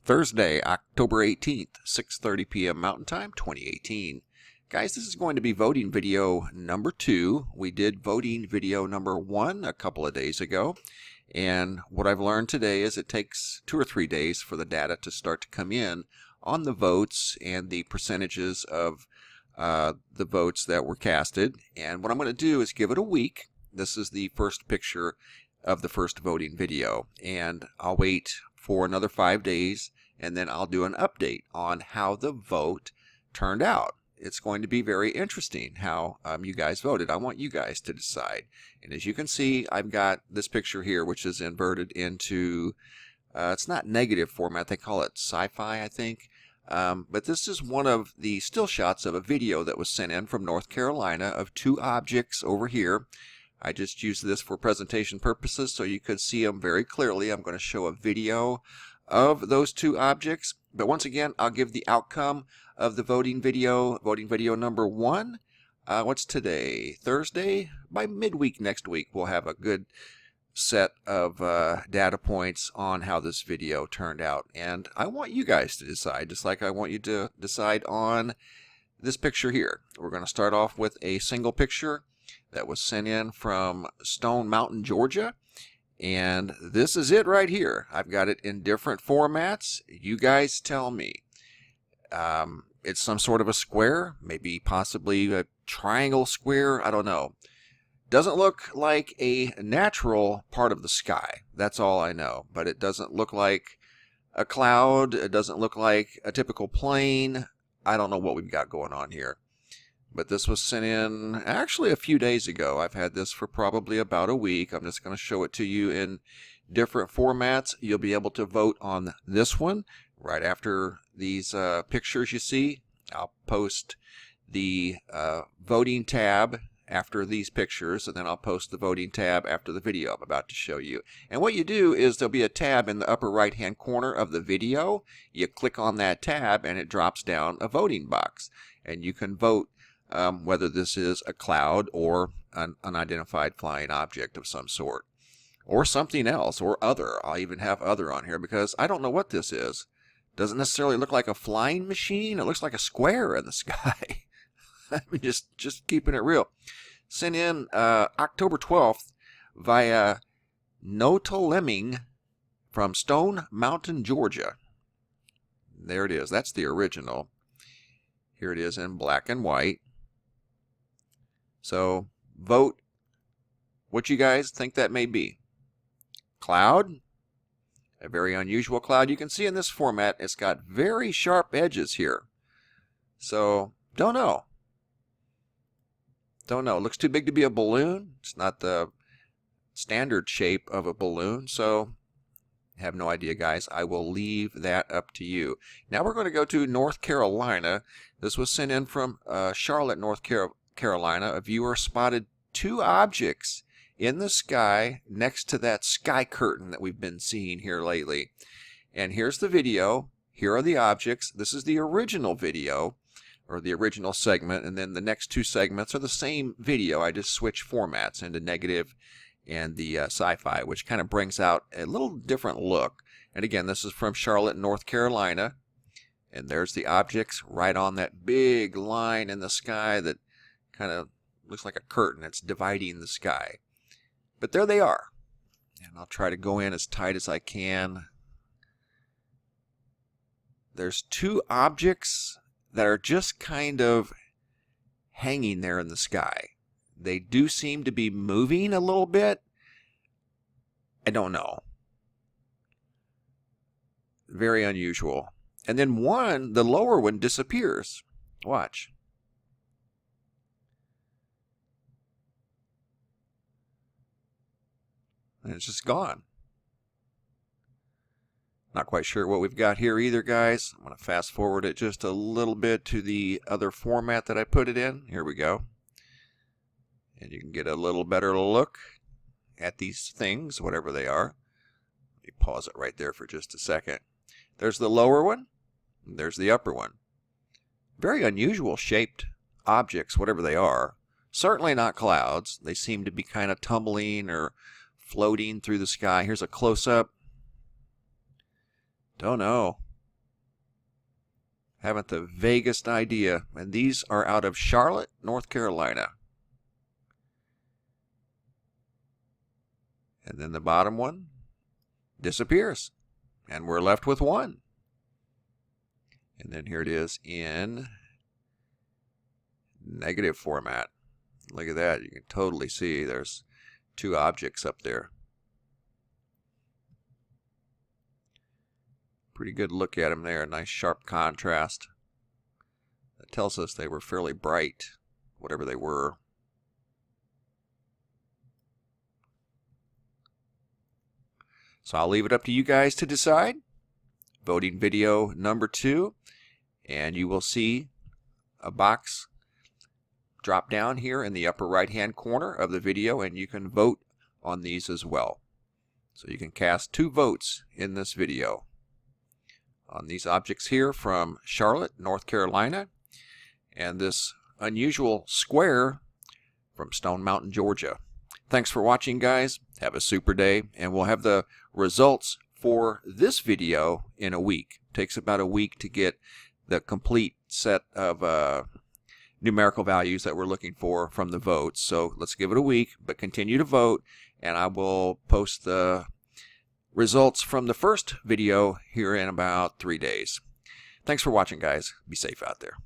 Thursday, October 18th, 6:30 p.m. Mountain Time, 2018. Guys, this is going to be voting video number 2. We did voting video number 1 a couple of days ago. And what I've learned today is it takes 2 or 3 days for the data to start to come in on the votes and the percentages of the votes that were casted. And what I'm going to do is give it a week. This is the first picture of the first voting video. And I'll wait for another 5 days, and then I'll do an update on how the vote turned out. It's going to be very interesting how you guys voted. I want you guys to decide. And as you can see, I've got this picture here, which is inverted into, it's not negative format, they call it sci-fi, I think. But this is one of the still shots of a video that was sent in from North Carolina of 2 objects over here. I just used this for presentation purposes so you could see them very clearly. I'm going to show a video of those 2 objects. But once again, I'll give the outcome of the voting video number 1. What's today? Thursday? By midweek next week, we'll have a good set of data points on how this video turned out. And I want you guys to decide, just like I want you to decide on this picture here. We're going to start off with a single picture that was sent in from Stone Mountain, Georgia. And this is it right here. I've got it in different formats. You guys tell me. It's some sort of a square, maybe possibly a triangle square, I don't know. Doesn't look like a natural part of the sky. That's all I know. But it doesn't look like a cloud. It doesn't look like a typical plane. I don't know what we've got going on here. But this was sent in actually a few days ago. I've had this for probably about a week. I'm just going to show it to you in different formats. You'll be able to vote on this one right after these pictures you see. I'll post the voting tab after these pictures, and then I'll post the voting tab after the video I'm about to show you. And what you do is there'll be a tab in the upper right hand corner of the video. You click on that tab and it drops down a voting box. And you can vote whether this is a cloud or an unidentified flying object of some sort. Or something else, or other. I'll even have other on here because I don't know what this is. Doesn't necessarily look like a flying machine. It looks like a square in the sky. I mean, just keeping it real. Sent in October 12th via Lemming from Stone Mountain, Georgia. There it is. That's the original. Here it is in black and white. So vote what you guys think that may be. Cloud. A very unusual cloud. You can see in this format it's got very sharp edges here. So don't know. Don't know. It looks too big to be a balloon. It's not the standard shape of a balloon. So I have no idea, guys. I will leave that up to you. Now we're going to go to North Carolina. This was sent in from Charlotte, North Carolina. A viewer spotted 2 objects in the sky next to that sky curtain that we've been seeing here lately. And here's the video. Here are the objects. This is the original video, or the original segment, and then the next 2 segments are the same video. I just switch formats into negative and the sci-fi, which kind of brings out a little different look. And again, this is from Charlotte, North Carolina. And there's the objects right on that big line in the sky that kind of looks like a curtain. It's dividing the sky. But there they are. And I'll try to go in as tight as I can. There's 2 objects that are just kind of hanging there in the sky. They do seem to be moving a little bit. I don't know. Very unusual. And then one, the lower one, disappears. Watch. And it's just gone. Not quite sure what we've got here either, guys. I'm going to fast forward it just a little bit to the other format that I put it in. Here we go. And you can get a little better look at these things, whatever they are. Let me pause it right there for just a second. There's the lower one. And there's the upper one. Very unusual shaped objects, whatever they are. Certainly not clouds. They seem to be kind of tumbling or floating through the sky. Here's a close-up. Don't know. Haven't the vaguest idea. And these are out of Charlotte, North Carolina. And then the bottom one disappears. And we're left with one. And then here it is in negative format. Look at that. You can totally see there's two objects up there. Pretty good look at them there. Nice sharp contrast. That tells us they were fairly bright, whatever they were. So I'll leave it up to you guys to decide. Voting video number 2. And you will see a box drop down here in the upper right hand corner of the video, and you can vote on these as well. So you can cast 2 votes in this video on these objects here from Charlotte, North Carolina, and this unusual square from Stone Mountain, Georgia. Thanks for watching, guys. Have a super day, and we'll have the results for this video in a week. It takes about a week to get the complete set of numerical values that we're looking for from the votes. So let's give it a week, but continue to vote, and I will post the results from the first video here in about 3 days. Thanks for watching, guys. Be safe out there.